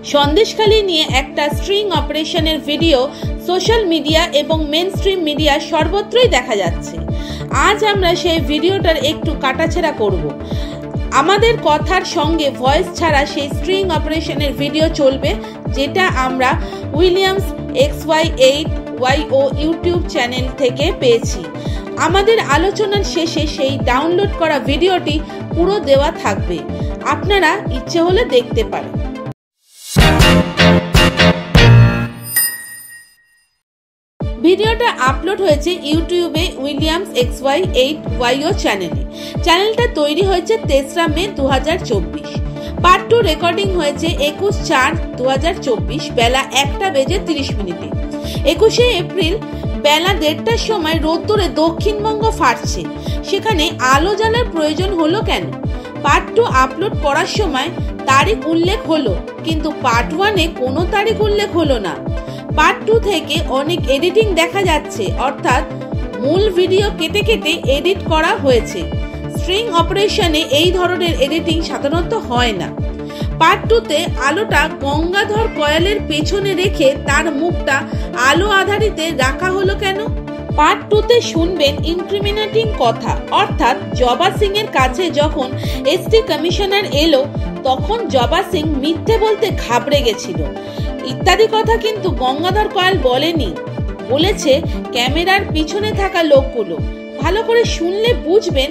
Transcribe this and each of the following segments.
সন্দেশখালি নিয়ে একটা স্ট্রিং অপারেশনের ভিডিও সোশ্যাল মিডিয়া এবং মেন স্ট্রিম মিডিয়া সর্বত্রই দেখা যাচ্ছে। আজ আমরা সেই ভিডিওটার একটু কাটাছেড়া করব। আমাদের কথার সঙ্গে ভয়েস ছাড়া সেই স্ট্রিং অপারেশনের ভিডিও চলবে, যেটা আমরা উইলিয়ামস XY8YO ইউটিউব চ্যানেল থেকে পেয়েছি। আমাদের আলোচনার শেষে সেই ডাউনলোড করা ভিডিওটি পুরো দেওয়া থাকবে, আপনারা ইচ্ছে হলে দেখতে পারেন। ভিডিওটা আপলোড হয়েছে ইউটিউবে উইলিয়ামস XY8YO চ্যানেলে। চ্যানেলটা তৈরি হয়েছে 3রা মে 2024। পার্ট 2 রেকর্ডিং হয়েছে 21/4/2024 বেলা 1:30 21শে এপ্রিল বেলা 1:30টার সময় রোদ্দুরে দক্ষিণবঙ্গ ফাটছে, সেখানে আলো জ্বালার প্রয়োজন হলো কেন? পার্ট 2 আপলোড করার সময় তারিখ উল্লেখ হলো, কিন্তু পার্ট 1-এ কোনো তারিখ উল্লেখ হলো না। পার্ট 2 থেকে অনেক এডিটিং দেখা যাচ্ছে, অর্থাৎ মূল ভিডিও কেটে কেটে এডিট করা হয়েছে। স্ট্রিং অপারেশনে এই ধরনের এডিটিং সাধারণত হয় না। পার্ট 2-তে আলোটা গঙ্গাধর কয়ালের পেছনে রেখে তার মুখটা আলো আধারিতে রাখা হলো কেন? পার্ট 2-তে শুনবেন ইনক্রিমিনেটিং কথা, অর্থাৎ জবা সিং এর কাছে যখন এসটি কমিশনার এলো তখন জবা সিং মিথ্যে বলতে ঘাবড়ে গেছিল ইত্যাদি কথা কিন্তু গঙ্গাধর কয়াল বলেনি। বলেছে ক্যামেরার পিছনে থাকা লোকগুলো। ভালো করে শুনলে বুঝবেন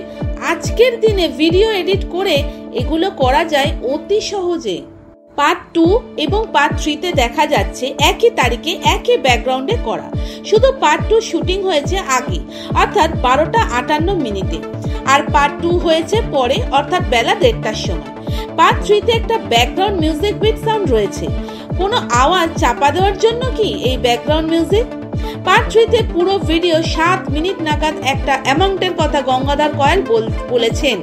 আজকের দিনে ভিডিও এডিট করে এগুলো করা যায় অতি সহজে। পার্ট 2 এবং পার্ট 3-তে দেখা যাচ্ছে একই তারিখে একই ব্যাকগ্রাউন্ডে করা, শুধু পার্ট 2 শুটিং হয়েছে আগে, অর্থাৎ 12:58 আর পার্ট 2 হয়েছে পরে, অর্থাৎ বেলা 1:30টার সময়। পার্ট 3-তে একটা ব্যাকগ্রাউন্ড মিউজিক বিট সাউন্ড রয়েছে। কোনো আওয়াজ চাপা দেওয়ার জন্য কি এই ব্যাকগ্রাউন্ড মিউজিক? পার্ট 3-তে পুরো ভিডিও 7 মিনিট নাগাদ একটা অ্যামাউন্টের কথা গঙ্গাধর কয়াল বলেছেন।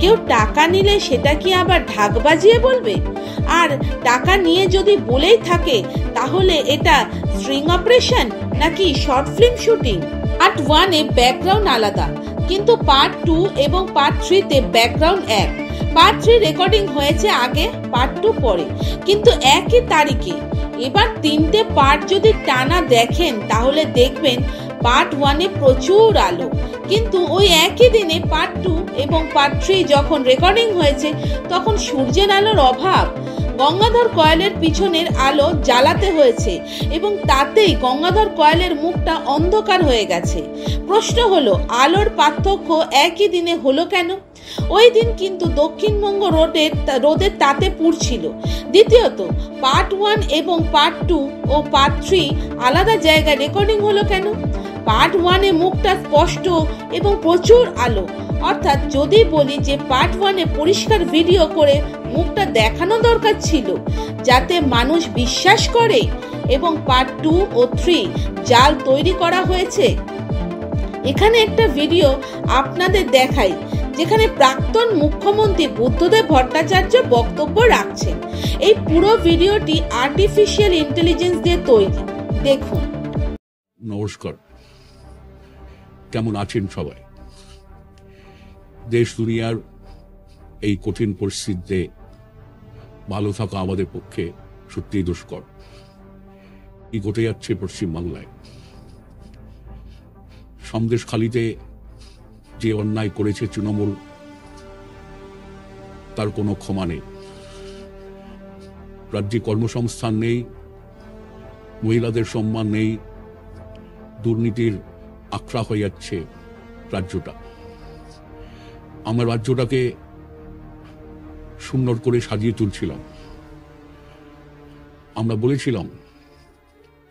কেউ টাকা নিলে সেটা কি আবার ঢাক বাজিয়ে বলবে? আর টাকা নিয়ে যদি বলেই থাকে তাহলে এটা স্ট্রিং অপারেশন নাকি শর্ট ফিল্ম শুটিং? পার্ট 1-এ ব্যাকগ্রাউন্ড আলাদা, কিন্তু পার্ট 2 এবং পার্ট 3-তে ব্যাকগ্রাউন্ড এক। পার্ট 3 রেকর্ডিং হয়েছে আগে, পার্ট 2 পরে, কিন্তু একই তারিখে। এবার 3টে পার্ট যদি টানা দেখেন তাহলে দেখবেন পার্ট 1-এ প্রচুর আলো, কিন্তু ওই একই দিনে পার্ট 2 এবং পার্ট 3 যখন রেকর্ডিং হয়েছে তখন সূর্যের আলোর অভাব। গঙ্গাধর কয়ালের পিছনের আলো জ্বালাতে হয়েছে এবং তাতেই গঙ্গাধর কয়ালের মুখটা অন্ধকার হয়ে গেছে। প্রশ্ন হলো আলোর পার্থক্য একই দিনে হলো কেন? ওই দিন কিন্তু দক্ষিণবঙ্গ রোদের তাতে পুড়ছিল। দ্বিতীয়ত, পার্ট 1 এবং পার্ট 2 ও পার্ট 3 আলাদা জায়গায় রেকর্ডিং হলো কেন? পার্ট 1-এ মুখটা স্পষ্ট এবং প্রচুর আলো, অর্থাৎ যদি বলি যে পার্ট 1-এ পরিষ্কার ভিডিও করে মুখটা দেখানো দরকার ছিল যাতে মানুষ বিশ্বাস করে, এবং পার্ট 2 ও 3 জাল তৈরি করা হয়েছে। এখানে একটা ভিডিও আপনাদের দেখাই যেখানে প্রাক্তন মুখ্যমন্ত্রী বুদ্ধদেব ভট্টাচার্য বক্তব্য রাখছেন। এই পুরো ভিডিওটি আর্টিফিশিয়াল ইন্টেলিজেন্স দিয়ে তৈরি, দেখুন। নমস্কার, কেমন আছেন সবাই? দেশ দুনিয়ার এই কঠিন পরিস্থিতিতে ভালো থাকা আমাদের পক্ষে সত্যিই দুষ্কর। কি ঘটে যাচ্ছে পশ্চিমবাংলায়? সন্দেশখালিতে যে অন্যায় করেছে তৃণমূল, তার কোনো ক্ষমা নেই। রাজ্যে কর্মসংস্থান নেই, মহিলাদের সম্মান নেই, দুর্নীতির আখড়া হয়ে যাচ্ছে রাজ্যটা। আমরা রাজ্যটাকে সুন্দর করে সাজিয়ে তুলছিলাম। আমরা বলেছিলাম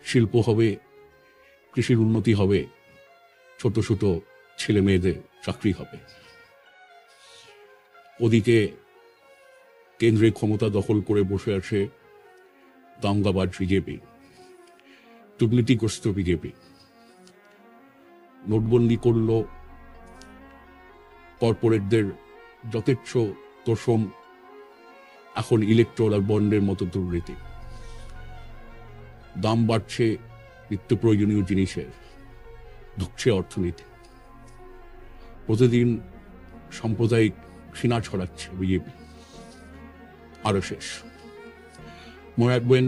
শিল্প হবে, কৃষির উন্নতি হবে, ছোট ছোট ছেলে মেয়েদের চাকরি হবে। ওদিকে কেন্দ্রে ক্ষমতা দখল করে বসে আছে দাঙ্গাবাজ বিজেপি, দুর্নীতিগ্রস্ত বিজেপি। নোটবন্দি করল, কর্পোরেটদের যথেচ্ছ তোষণ, এখন ইলেকট্রাল বন্ডের মতো দুর্নীতি। দাম বাড়ছে নিত্য প্রয়োজনীয় জিনিসের, ধুকছে অর্থনীতি। প্রতিদিন সাম্প্রদায়িক ঘৃণা ছড়াচ্ছে বিজেপি, আরএসএস। মনে রাখবেন,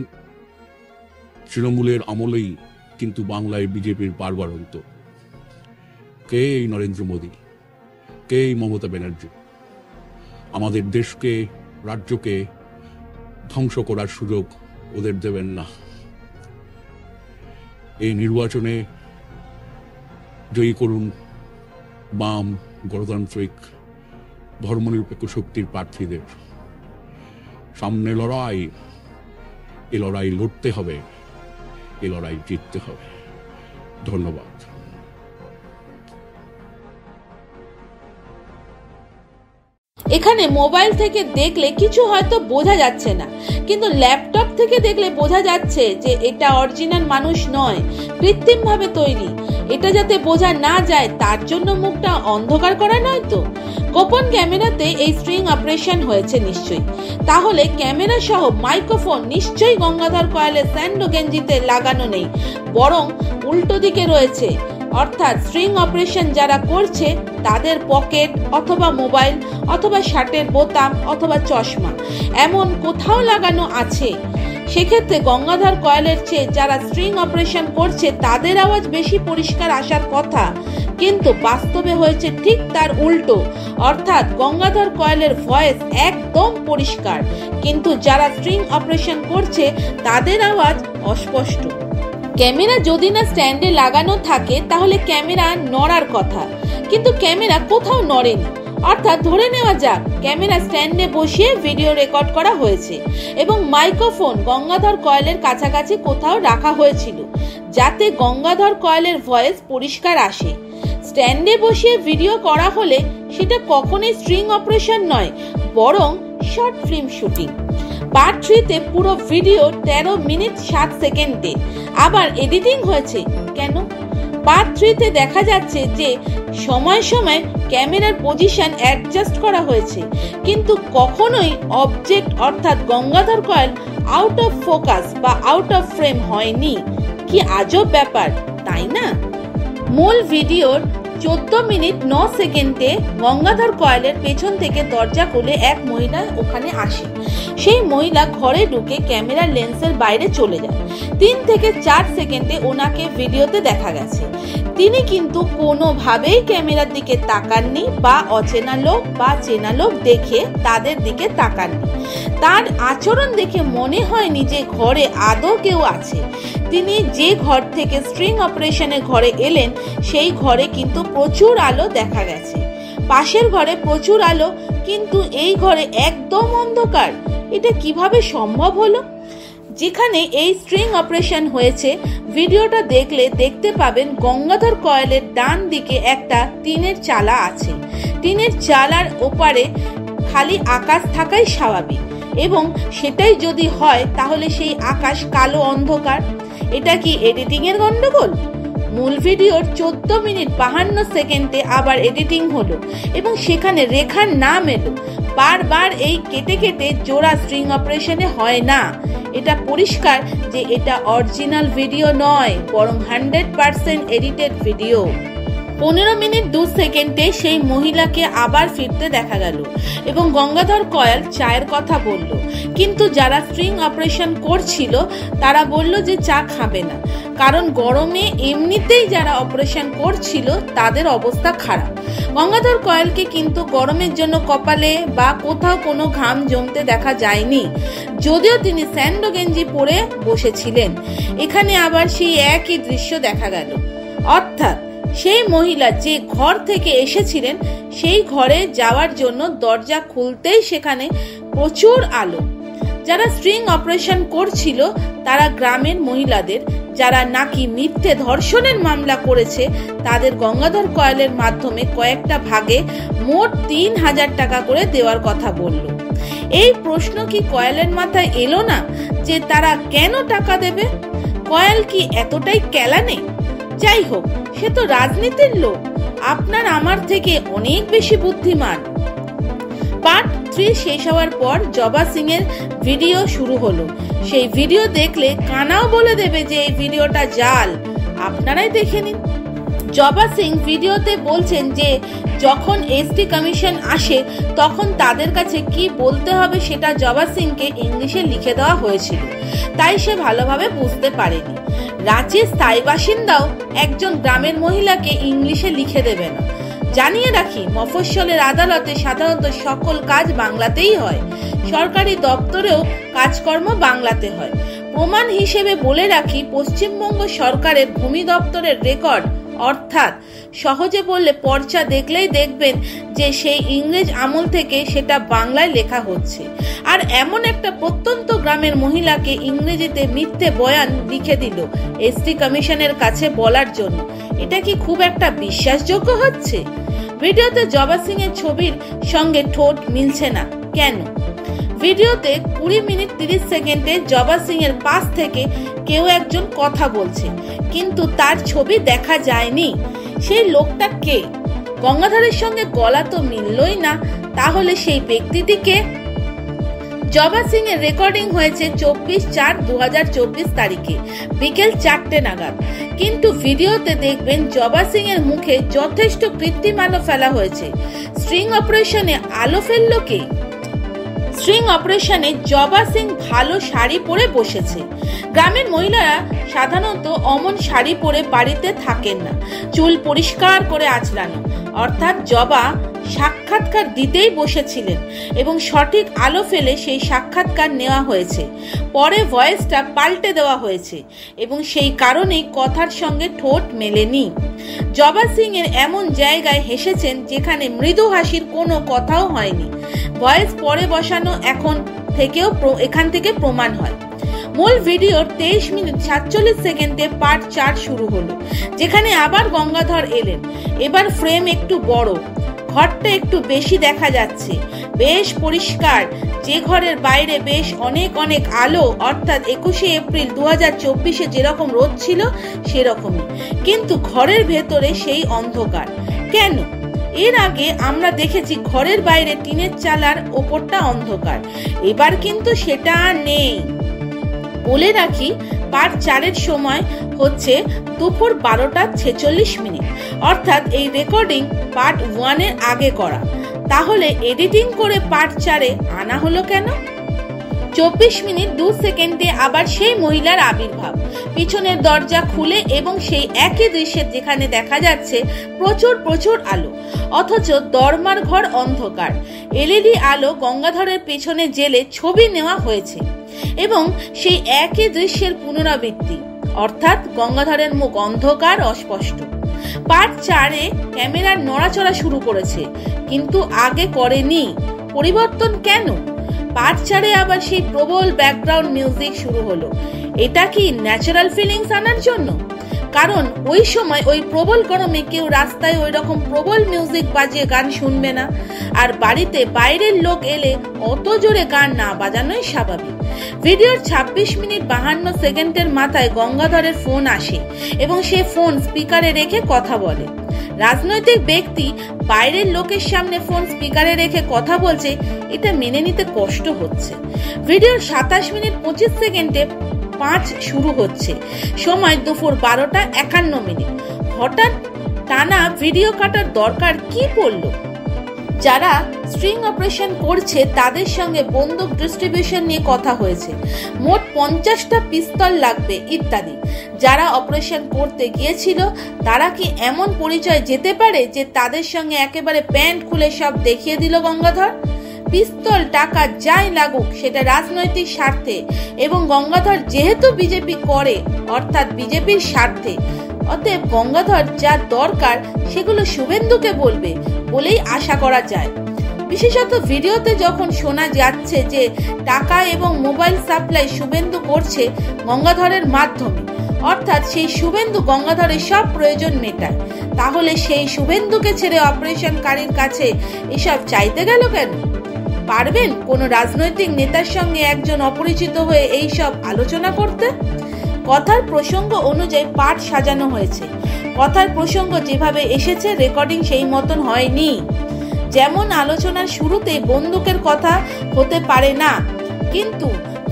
তৃণমূলের আমলেই কিন্তু বাংলায় বিজেপির বারবারন্ত। কে এই নরেন্দ্র মোদী, কে এই মমতা ব্যানার্জি? আমাদের দেশকে, রাজ্যকে ধ্বংস করার সুযোগ ওদের দেবেন না। এই নির্বাচনে জয়ী করুন বাম, গণতান্ত্রিক, ধর্মনিরপেক্ষ শক্তির প্রার্থীদের। সামনে লড়াই, এ লড়াই লড়তে হবে, এ লড়াই জিততে হবে। ধন্যবাদ। এখানে মোবাইল থেকে দেখলে কিছু হয়তো বোঝা যাচ্ছে না, কিন্তু ল্যাপটপ থেকে দেখলে বোঝা যাচ্ছে যে এটা অরিজিনাল মানুষ নয়, কৃত্রিমভাবে তৈরি। এটা যাতে বোঝা না যায় তার জন্য মুখটা অন্ধকার করা নয় তো। গোপন ক্যামেরাতে এই স্ট্রিং অপারেশন হয়েছে নিশ্চয়ই। তাহলে ক্যামেরা সহ মাইক্রোফোন নিশ্চয়ই গঙ্গাধর কয়ালের স্যান্ডো গেঞ্জিতে লাগানো নেই, বরং উল্টো দিকে রয়েছে। অর্থাৎ স্ট্রিং অপারেশন যারা করছে তাদের পকেট অথবা মোবাইল অথবা শার্টের বোতাম অথবা চশমা এমন কোথাও লাগানো আছে। সেক্ষেত্রে গঙ্গাধর কয়ালের চেয়ে যারা স্ট্রিং অপারেশন করছে তাদের আওয়াজ বেশি পরিষ্কার আসার কথা, কিন্তু বাস্তবে হয়েছে ঠিক তার উল্টো। অর্থাৎ গঙ্গাধর কয়ালের ভয়েস একদম পরিষ্কার, কিন্তু যারা স্ট্রিং অপারেশন করছে তাদের আওয়াজ অস্পষ্ট। ক্যামেরা যদি না স্ট্যান্ডে লাগানো থাকে তাহলে ক্যামেরা নড়ার কথা, কিন্তু ক্যামেরা কোথাও নড়েনি। অর্থাৎ ধরে নেওয়া যাক ক্যামেরা স্ট্যান্ডে বসিয়ে ভিডিও রেকর্ড করা হয়েছে এবং মাইক্রোফোন গঙ্গাধর কয়ালের কাছাকাছি কোথাও রাখা হয়েছিল, যাতে গঙ্গাধর কয়ালের ভয়েস পরিষ্কার আসে। স্ট্যান্ডে বসিয়ে ভিডিও করা হলে সেটা কখনোই স্ট্রিং অপারেশন নয়, বরং শর্ট ফিল্ম শুটিং। পার্ট 3-তে পুরো ভিডিও 13 মিনিট 7 সেকেন্ডে। আবার এডিটিং হয়েছে কেন? পার্ট 3-তে দেখা যাচ্ছে যে সময় সময় ক্যামেরার পজিশন অ্যাডজাস্ট করা হয়েছে, কিন্তু কখনোই অবজেক্ট অর্থাৎ Gangadhar Kayal out of focus বা আউট অফ ফ্রেম হয়নি। কি আজব ব্যাপার, তাই না? মূল ভিডিওর 14 মিনিট 9 সেকেন্ডে গঙ্গাধর কয়ালের পেছন থেকে দরজা খুলে এক মহিলা ওখানে আসে। সেই মহিলা ঘরে ঢুকে ক্যামেরার লেন্সের বাইরে চলে যায়। 3 থেকে 4 সেকেন্ডে ওনাকে ভিডিওতে দেখা গেছে। তিনি কিন্তু কোনোভাবেই ক্যামেরার দিকে তাকাননি বা অচেনা লোক বা চেনা লোক দেখে তাদের দিকে তাকাননি। তার আচরণ দেখে মনে হয়নি যে ঘরে আদৌ কেউ আছে। তিনি যে ঘর থেকে স্ট্রিং অপারেশনের ঘরে এলেন সেই ঘরে কিন্তু প্রচুর আলো দেখা গেছে। পাশের ঘরে প্রচুর আলো, কিন্তু এই ঘরে একদম অন্ধকার। এটা কিভাবে সম্ভব হলো? যেখানে এই স্ট্রিং অপারেশন হয়েছে ভিডিওটা দেখলে দেখতে পাবেন গঙ্গাধর কয়ালের ডান দিকে একটা টিনের চালা আছে। টিনের চালার ওপারে খালি আকাশ থাকাই স্বাভাবিক, এবং সেটাই যদি হয় তাহলে সেই আকাশ কালো অন্ধকার। এটা কি এডিটিং এর গন্ডগোল? মূল ভিডিওর 14 মিনিট 52 সেকেন্ডে আবার এডিটিং হলো এবং সেখানে রেখার নাম এলো। বারবার এই কেটে কেটে জোড়া স্ট্রিং অপারেশনে হয় না। এটা পরিষ্কার যে এটা অরিজিনাল ভিডিও নয়, বরং 100% এডিটেড ভিডিও। 15 মিনিট 2 সেকেন্ডে সেই মহিলাকে আবার ফিরতে দেখা গেল এবং গঙ্গাধর কয়াল চায়ের কথা বলল, কিন্তু যারা স্ট্রিং অপারেশন করছিল তারা বলল যে চা খাবে না, কারণ গরমে এমনিতেই যারা অপারেশন করছিল তাদের অবস্থা খারাপ। গঙ্গাধর কয়ালকে কিন্তু গরমের জন্য কপালে বা কোথাও কোনো ঘাম জমতে দেখা যায়নি, যদিও তিনি স্যান্ডো গেঞ্জি পরে বসেছিলেন। এখানে আবার সেই একই দৃশ্য দেখা গেল। অর্থাৎ সেই মহিলা যে ঘর থেকে এসেছিলেন সেই ঘরে যাওয়ার জন্য দরজা খুলতেই সেখানে প্রচুর আলো। যারা স্ট্রিং অপারেশন করছিল তারা গ্রামের মহিলাদের, যারা নাকি মিথ্যে ধর্ষণের মামলা করেছে, তাদের গঙ্গাধর কয়ালের মাধ্যমে কয়েকটা ভাগে মোট 3000 টাকা করে দেওয়ার কথা বলল। এই প্রশ্ন কি কয়ালের মাথায় এলো না যে তারা কেন টাকা দেবে? কয়াল কি এতটাই কেলানে? যাই হোক, সে তো রাজনীতির লোক, আপনার আমার থেকে অনেক বেশি বুদ্ধিমান। পার্ট 3 শেষ হওয়ার পর জবা সিং এর ভিডিও শুরু হলো। সেই ভিডিও দেখলে কানাও বলে দেবে যে এই ভিডিওটা জাল। আপনারাই দেখে নিন। জবা সিং ভিডিওতে বলছেন যে যখন এসটি কমিশন আসে তখন তাদের কাছে কি বলতে হবে সেটা জবা সিংকে ইংলিশে লিখে দেওয়া হয়েছিল, তাই সে ভালোভাবে বুঝতে পারেনি। রাঁচির স্থায়ী বাসিন্দাও একজন গ্রামের মহিলাকে ইংলিশে লিখে দেবে না। জানিয়ে রাখি, মফস্বলের আদালতে সাধারণত সকল কাজ বাংলাতেই হয়, সরকারি দপ্তরেও কাজকর্ম বাংলাতে হয়। প্রমাণ হিসেবে বলে রাখি, পশ্চিমবঙ্গ সরকারের ভূমি দপ্তরের রেকর্ড, অর্থাৎ সহজে বললে পর্চা দেখলেই দেখবেন যে সেই ইংরেজ আমল থেকে সেটা বাংলায় লেখা হচ্ছে। আর এমন একটা প্রত্যন্ত গ্রামের মহিলাকে ইংরেজিতে মিথ্যে বয়ান লিখে দিল এসটি কমিশনের কাছে বলার জন্য, এটা কি খুব একটা বিশ্বাসযোগ্য হচ্ছে? ভিডিওতে জবা সিং এর ছবির সঙ্গে ঠোঁট মিলছে না কেন? ভিডিওতে 20 মিনিট 30 সেকেন্ডে জবা সিং এর পাশ থেকে কেউ একজন কথা বলছে, কিন্তু তার ছবি দেখা যায়নি। সেই লোকটা কে? গঙ্গাধরের সঙ্গে গলা তো মিললই না, তাহলে সেই ব্যক্তিটিকে? জবা সিং এর রেকর্ডিং হয়েছে 24/4/2024 তারিখে বিকেল 4টে নাগাদ, কিন্তু ভিডিওতে দেখবেন জবা সিং এর মুখে যথেষ্ট কৃত্রিম আলো ফেলা হয়েছে। স্ট্রিং অপারেশনে আলো ফেললো কে? স্ট্রিং অপারেশনে জবা সিং ভালো শাড়ি পরে বসেছে। গ্রামের মহিলারা সাধারণত অমন শাড়ি পরে বাড়িতে থাকেন না, চুল পরিষ্কার করে আঁচড়ানো, অর্থাৎ জবা সাক্ষাৎকার দিতেই বসেছিলেন এবং সঠিক আলো ফেলে সেই সাক্ষাৎকার নেওয়া হয়েছে। পরে ভয়েসটা পাল্টে দেওয়া হয়েছে এবং সেই কারণেই কথার সঙ্গে ঠোঁট মেলেনি। জবা সিং এর এমন জায়গায় হেসেছেন যেখানে মৃদু হাসির কোনো কথাও হয়নি। ভয়েস পরে বসানো এখান থেকে প্রমাণ হয়। মূল ভিডিওর 23 মিনিট 47 সেকেন্ডে পার্ট 4 শুরু হলো, যেখানে আবার গঙ্গাধর এলেন। এবার ফ্রেম একটু বড়, ঘরটা একটু বেশি দেখা যাচ্ছে, বেশ পরিষ্কার। যে ঘরের বাইরে বেশ অনেক আলো, অর্থাৎ 21শে এপ্রিল 2024-এ যেরকম রোদ ছিল সেরকমই, কিন্তু ঘরের ভেতরে সেই অন্ধকার কেন? এর আগে আমরা দেখেছি ঘরের বাইরে টিনের চালার ওপরটা অন্ধকার, এবার কিন্তু সেটা আর নেই। বলে রাখি, পার্ট 4-এর সময় হচ্ছে দুপুর 12:46 মিনিট, অর্থাৎ এই রেকর্ডিং পার্ট 1-এর আগে করা। তাহলে এডিটিং করে পার্ট 4-এ আনা হলো কেন? 24 মিনিট 2 সেকেন্ডে আবার সেই মহিলার আবির্ভাব, পিছনের দরজা খুলে এবং সেই একই দৃশ্যে যেখানে দেখা যাচ্ছে প্রচুর আলো, অথচ দরমার ঘর অন্ধকার। এলইডি আলো গঙ্গাধরের পেছনে জেলে ছবি নেওয়া হয়েছে এবং সেই একই দৃশ্যের পুনরাবৃত্তি, অর্থাৎ গঙ্গাধরের মুখ অন্ধকার, অস্পষ্ট। পার্ট 4-এ ক্যামেরার নড়াচড়া শুরু করেছে, কিন্তু আগে করেনি। পরিবর্তন কেন? পার্ট 4-এ আবার সেই প্রবল ব্যাকগ্রাউন্ড মিউজিক শুরু হলো। এটা কি ন্যাচারাল ফিলিংস আনার জন্য? কারণ ওই সময় ওই প্রবল গরমে কেউ রাস্তায় ওই রকম প্রবল মিউজিক বাজিয়ে গান শুনবে না, আর বাড়িতে বাইরের লোক এলে অত জোরে গান না বাজানোই স্বাভাবিক। ভিডিওর 26 মিনিট 52 সেকেন্ডের মাথায় গঙ্গাধরের ফোন আসে এবং সে ফোন স্পিকারে রেখে কথা বলে। রাজনৈতিক ব্যক্তি বাইরের লোকের সামনে ফোন স্পিকারে রেখে কথা বলছে, এটা মেনে নিতে কষ্ট হচ্ছে। ভিডিওর 27 মিনিট 25 সেকেন্ডে 5 শুরু হচ্ছে, সময় দুপুর 12:51 মিনিট। হঠাৎ টানা ভিডিও কাটার দরকার কি পড়লো? যারা স্ট্রিং অপারেশন করছে তাদের সঙ্গে বন্দুক ডিস্ট্রিবিউশন নিয়ে কথা হয়েছে, মোট 50টা পিস্তল লাগবে ইত্যাদি। যারা অপারেশন করতে গিয়েছিল তারা কি এমন পরিচয় যেতে পারে যে তাদের সঙ্গে একেবারে প্যান্ট খুলে সব দেখিয়ে দিল গঙ্গাধর? পিস্তল, টাকা যাই লাগুক সেটা রাজনৈতিক স্বার্থে, এবং গঙ্গাধর যেহেতু বিজেপি করে, অর্থাৎ বিজেপির স্বার্থে, অতএব গঙ্গাধর যা দরকার সেগুলো শুভেন্দুকে বলবে বলেই আশা করা যায়। বিশেষত ভিডিওতে যখন শোনা যাচ্ছে যে টাকা এবং মোবাইল সাপ্লাই শুভেন্দু করছে গঙ্গাধরের মাধ্যমে, অর্থাৎ সেই শুভেন্দু গঙ্গাধরের সব প্রয়োজন মেটায়, তাহলে সেই শুভেন্দুকে ছেড়ে অপারেশনকারীর কাছে এসব চাইতে গেল কেন? পারবেন কোনো রাজনৈতিক নেতার সঙ্গে একজন অপরিচিত হয়ে এই সব আলোচনা করতে? কথার প্রসঙ্গ অনুযায়ী পাঠ সাজানো হয়েছে, কথার প্রসঙ্গ যেভাবে এসেছে রেকর্ডিং সেই মতন হয়নি। যেমন আলোচনার শুরুতে বন্দুকের কথা হতে পারে না, কিন্তু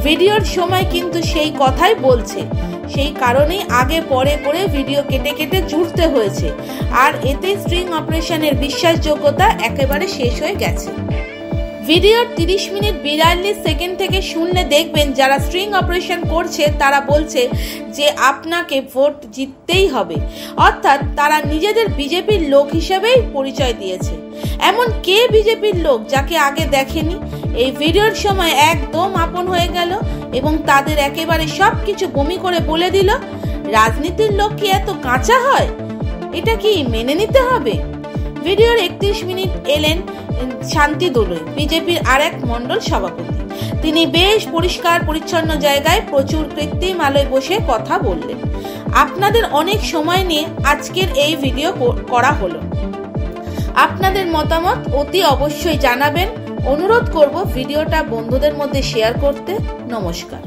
ভিডিওর সময় কিন্তু সেই কথাই বলছে। সেই কারণেই আগে পরে করে ভিডিও কেটে কেটে জুড়তে হয়েছে, আর এতে স্ট্রিং অপারেশনের বিশ্বাসযোগ্যতা একেবারে শেষ হয়ে গেছে। ভিডিওর 30 মিনিট 42 সেকেন্ড থেকে শুনলে দেখবেন যারা স্ট্রিং অপারেশন করছে তারা বলছে যে আপনাকে ভোট জিততেই হবে, অর্থাৎ তারা নিজেদের বিজেপির লোক হিসেবেই পরিচয় দিয়েছে। এমন কে বিজেপির লোক যাকে আগে দেখেনি? এই ভিডিওর সময় একদম আপন হয়ে গেল এবং তাদের একেবারে সবকিছু বমি করে বলে দিল। রাজনীতির লোক কি এত কাঁচা হয়? এটা কি মেনে নিতে হবে? ভিডিওর 31 মিনিট এলেন শান্তি দোলই, বিজেপির আরেক মণ্ডল সভাপতি। তিনি বেশ পরিষ্কার পরিচ্ছন্ন জায়গায় প্রচুর কৃত্রিম আলোয় বসে কথা বললেন। আপনাদের অনেক সময় নিয়ে আজকের এই ভিডিও করা হলো। আপনাদের মতামত অতি অবশ্যই জানাবেন। অনুরোধ করব ভিডিওটা বন্ধুদের মধ্যে শেয়ার করতে। নমস্কার।